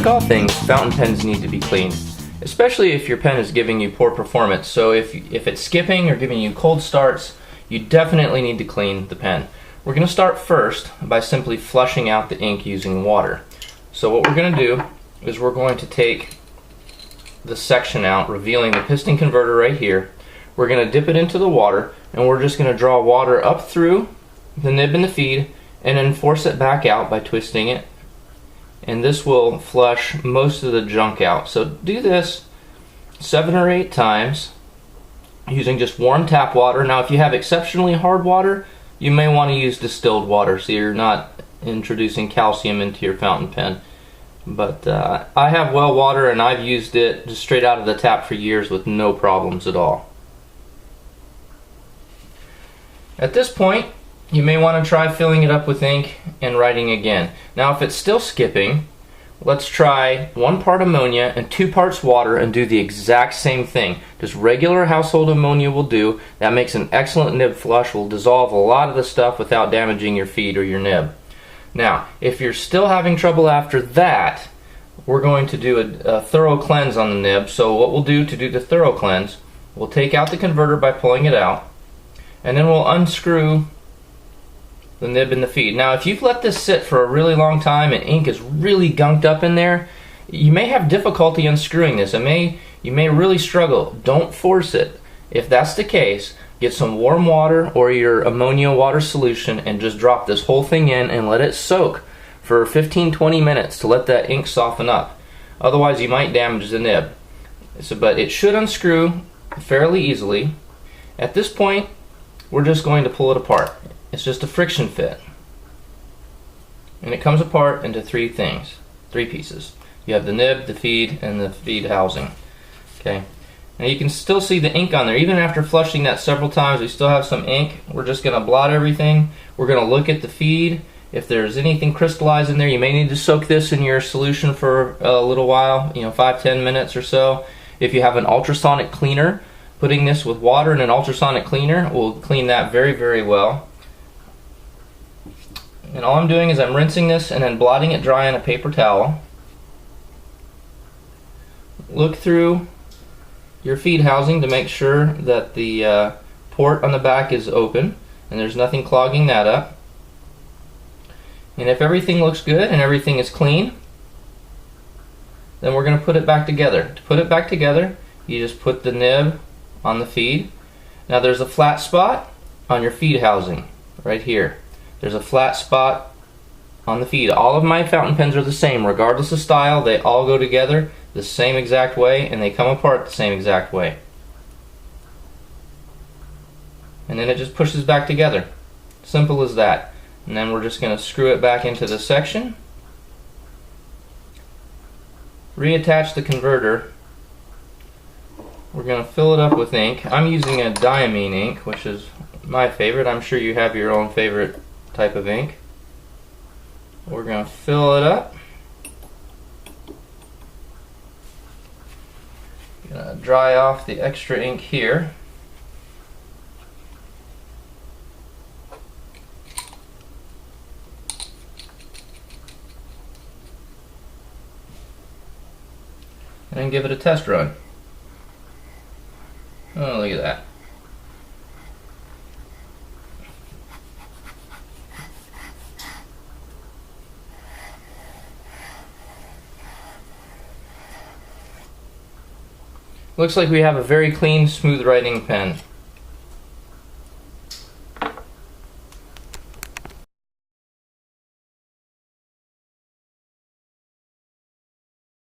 Like all things, fountain pens need to be cleaned, especially if your pen is giving you poor performance. So if it's skipping or giving you cold starts, you definitely need to clean the pen. We're going to start first by simply flushing out the ink using water. So what we're going to do is we're going to take the section out, revealing the piston converter right here. We're going to dip it into the water, and we're just going to draw water up through the nib and the feed, and then force it back out by twisting it. And this will flush most of the junk out. So do this 7 or 8 times using just warm tap water. Now if you have exceptionally hard water, you may want to use distilled water so you're not introducing calcium into your fountain pen. But I have well water, and I've used it just straight out of the tap for years with no problems at all. At this point, you may want to try filling it up with ink and writing again. Now if it's still skipping, let's try 1 part ammonia and 2 parts water and do the exact same thing. Just regular household ammonia will do. That makes an excellent nib flush, will dissolve a lot of the stuff without damaging your feed or your nib. Now if you're still having trouble after that, we're going to do a thorough cleanse on the nib. So what we'll do to do the thorough cleanse, we'll take out the converter by pulling it out, and then we'll unscrew the nib and the feed. Now if you've let this sit for a really long time and ink is really gunked up in there, you may have difficulty unscrewing this. You may really struggle. Don't force it. If that's the case, get some warm water or your ammonia water solution and just drop this whole thing in and let it soak for 15-20 minutes to let that ink soften up. Otherwise you might damage the nib. But it should unscrew fairly easily. At this point, we're just going to pull it apart. It's just a friction fit. And it comes apart into 3 pieces. You have the nib, the feed, and the feed housing. Okay. Now you can still see the ink on there. Even after flushing that several times, we still have some ink. We're just going to blot everything. We're going to look at the feed. If there's anything crystallized in there, you may need to soak this in your solution for a little while, 5-10 minutes or so. If you have an ultrasonic cleaner, putting this with water and an ultrasonic cleaner will clean that very, very well. And all I'm doing is I'm rinsing this and then blotting it dry on a paper towel. Look through your feed housing to make sure that the port on the back is open and there's nothing clogging that up. And if everything looks good and everything is clean, then we're going to put it back together. To put it back together, you just put the nib on the feed. Now there's a flat spot on your feed housing right here. There's a flat spot on the feed. All of my fountain pens are the same regardless of style. They all go together the same exact way and they come apart the same exact way. And then it just pushes back together. Simple as that. And then we're just going to screw it back into the section. Reattach the converter. We're going to fill it up with ink. I'm using a diamine ink, which is my favorite. I'm sure you have your own favorite type of ink. We're going to fill it up. Going to dry off the extra ink here. And then give it a test run. Oh, look at that. Looks like we have a very clean, smooth writing pen.